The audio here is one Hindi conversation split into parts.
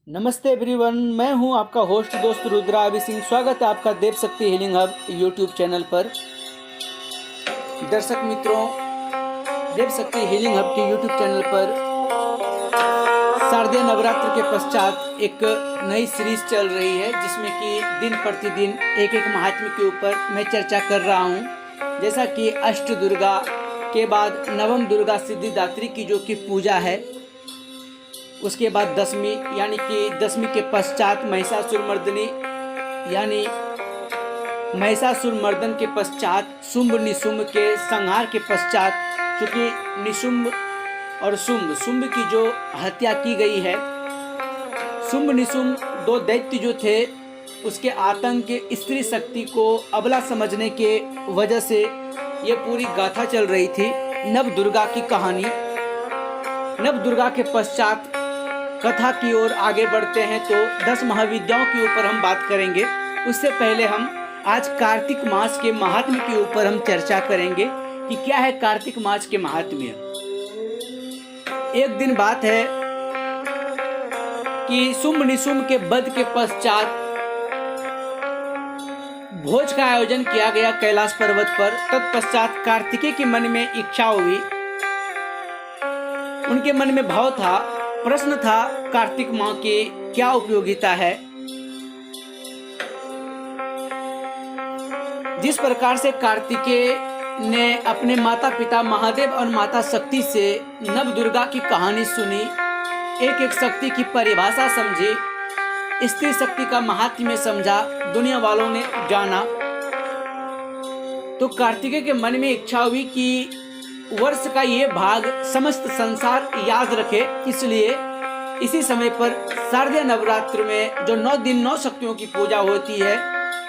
नमस्ते एवरीवन, मैं हूं आपका होस्ट दोस्त रुद्रा अभी सिंह। स्वागत है आपका देव शक्ति हीलिंग हब यूट्यूब चैनल पर। दर्शक मित्रों, देव शक्ति हीलिंग हब के यूट्यूब चैनल पर शारदीय नवरात्र के पश्चात एक नई सीरीज चल रही है, जिसमें कि दिन प्रतिदिन एक एक महात्म्य के ऊपर मैं चर्चा कर रहा हूं। जैसा कि अष्ट दुर्गा के बाद नवम दुर्गा सिद्धिदात्री की जो कि पूजा है, उसके बाद दशमी यानी कि दशमी के पश्चात महिषासुरमर्दिनी यानी महिषासुरमर्दन के पश्चात शुंभ निशुंभ के संहार के पश्चात, चूँकि निशुंभ और शुंभ की जो हत्या की गई है, शुंभ निशुंभ दो दैत्य जो थे, उसके आतंक के स्त्री शक्ति को अबला समझने के वजह से ये पूरी गाथा चल रही थी। नव दुर्गा की कहानी, नव दुर्गा के पश्चात कथा की ओर आगे बढ़ते हैं तो 10 महाविद्याओं के ऊपर हम बात करेंगे। उससे पहले हम आज कार्तिक मास के महात्म्य के ऊपर हम चर्चा करेंगे कि क्या है कार्तिक मास के महात्म्य। एक दिन बात है कि शुंभ निशुंभ के वध के पश्चात भोज का आयोजन किया गया कैलाश पर्वत पर। तत्पश्चात कार्तिकेय के मन में इच्छा हुई, उनके मन में भाव था, प्रश्न था, कार्तिक माँ की क्या उपयोगिता है। जिस प्रकार से कार्तिकेय ने अपने माता पिता महादेव और माता शक्ति से नव दुर्गा की कहानी सुनी, एक एक शक्ति की परिभाषा समझी, स्त्री शक्ति का महात्म्य समझा, दुनिया वालों ने जाना, तो कार्तिकेय के मन में इच्छा हुई कि वर्ष का ये भाग समस्त संसार याद रखे। इसलिए इसी समय पर शारदीय नवरात्र में जो 9 दिन 9 शक्तियों की पूजा होती है,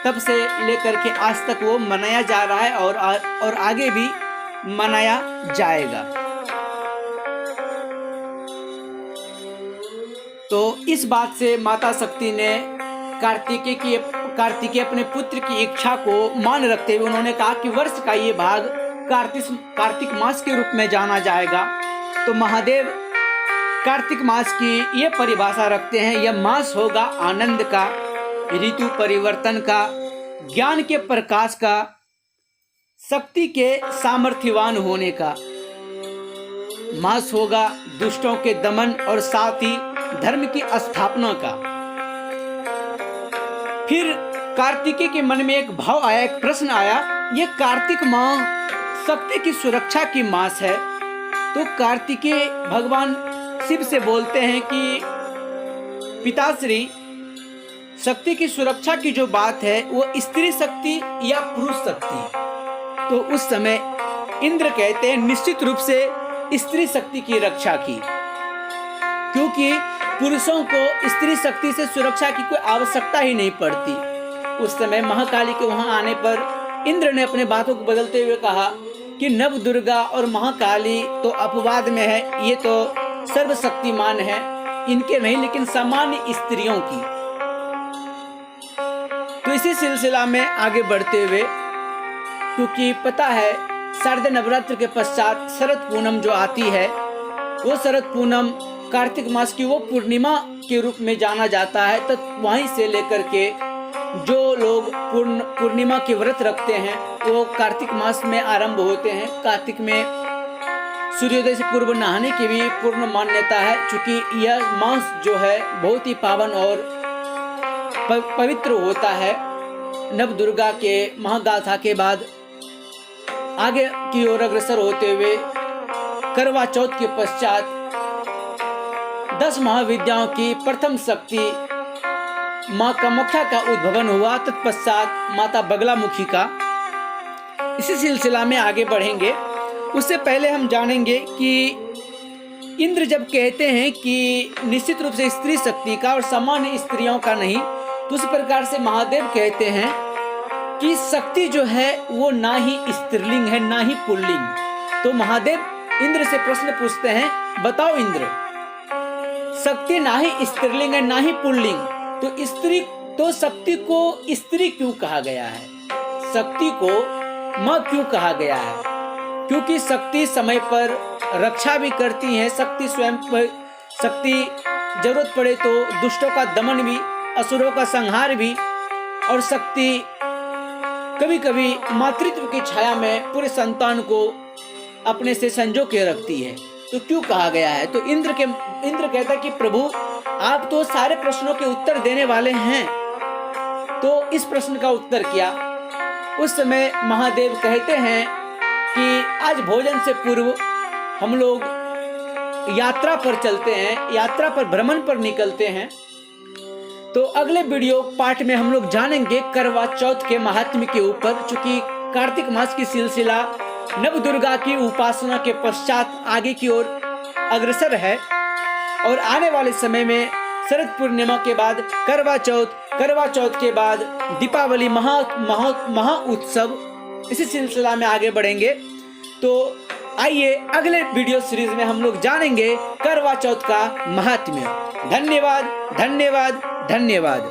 तब से लेकर के आज तक वो मनाया जा रहा है और आगे भी मनाया जाएगा। तो इस बात से माता शक्ति ने कार्तिकेय अपने पुत्र की इच्छा को मान रखते हुए उन्होंने कहा कि वर्ष का ये भाग कार्तिक मास के रूप में जाना जाएगा। तो महादेव कार्तिक मास की ये परिभाषा रखते हैं, यह मास होगा आनंद का, ऋतु परिवर्तन का, ज्ञान के प्रकाश का, शक्ति के सामर्थ्यवान होने का। मास होगा दुष्टों के दमन और साथ ही धर्म की स्थापना का। फिर कार्तिकेय के मन में एक भाव आया, एक प्रश्न आया, ये कार्तिक माह शक्ति की सुरक्षा की मास है। तो कार्तिकेय भगवान शिव से बोलते हैं कि पिताश्री, शक्ति की सुरक्षा की जो बात है वो स्त्री शक्ति या पुरुष शक्ति। तो उस समय इंद्र कहते हैं निश्चित रूप से स्त्री शक्ति की रक्षा की, क्योंकि पुरुषों को स्त्री शक्ति से सुरक्षा की कोई आवश्यकता ही नहीं पड़ती। उस समय महाकाली के वहां आने पर इंद्र ने अपने बातों को बदलते हुए कहा कि नव दुर्गा और महाकाली तो अपवाद में है, ये तो सर्वशक्तिमान है, इनके नहीं लेकिन सामान्य स्त्रियों की। तो इसी सिलसिला में आगे बढ़ते हुए, क्योंकि पता है शारदीय नवरात्र के पश्चात शरद पूनम जो आती है, वो शरद पूनम कार्तिक मास की वो पूर्णिमा के रूप में जाना जाता है। तो वहीं से लेकर के जो लोग पूर्णिमा के व्रत रखते हैं वो कार्तिक मास में आरंभ होते हैं। कार्तिक में सूर्योदय से पूर्व नहाने की भी पूर्ण मान्यता है, क्योंकि यह मास जो है बहुत ही पावन और पवित्र होता है। नव दुर्गा के महागाथा के बाद आगे की ओर अग्रसर होते हुए करवा चौथ के पश्चात 10 महाविद्याओं की प्रथम शक्ति माँ कामाख्या का उद्भवन हुआ। तत्पश्चात माता बगलामुखी का। इसी सिलसिला में आगे बढ़ेंगे। उससे पहले हम जानेंगे कि इंद्र जब कहते हैं कि निश्चित रूप से स्त्री शक्ति का और सामान्य स्त्रियों का नहीं, तो उस प्रकार से महादेव कहते हैं कि शक्ति जो है वो ना ही स्त्रीलिंग है ना ही पुल्लिंग। तो महादेव इंद्र से प्रश्न पूछते हैं, बताओ इंद्र, शक्ति ना ही स्त्रीलिंग है ना ही पुल्लिंग, तो शक्ति को स्त्री क्यों कहा गया है, शक्ति को माँ क्यों कहा गया है? क्योंकि शक्ति समय पर रक्षा भी करती है, शक्ति जरूरत पड़े तो दुष्टों का दमन भी, असुरों का संहार भी, और शक्ति कभी कभी मातृत्व की छाया में पूरे संतान को अपने से संजो के रखती है। तो क्यों कहा गया है? तो इंद्र कहता है कि प्रभु आप तो सारे प्रश्नों के उत्तर देने वाले हैं, तो इस प्रश्न का उत्तर क्या? उस समय महादेव कहते हैं कि आज भोजन से पूर्व हम लोग यात्रा पर चलते हैं, यात्रा पर भ्रमण पर निकलते हैं। तो अगले वीडियो पार्ट में हम लोग जानेंगे करवा चौथ के महात्म्य के ऊपर। चूंकि कार्तिक मास की सिलसिला नव दुर्गा की उपासना के पश्चात आगे की ओर अग्रसर है, और आने वाले समय में शरद पूर्णिमा के बाद करवा चौथ के बाद दीपावली महा उत्सव, इसी सिलसिला में आगे बढ़ेंगे। तो आइए अगले वीडियो सीरीज में हम लोग जानेंगे करवा चौथ का महात्म्य। धन्यवाद, धन्यवाद, धन्यवाद।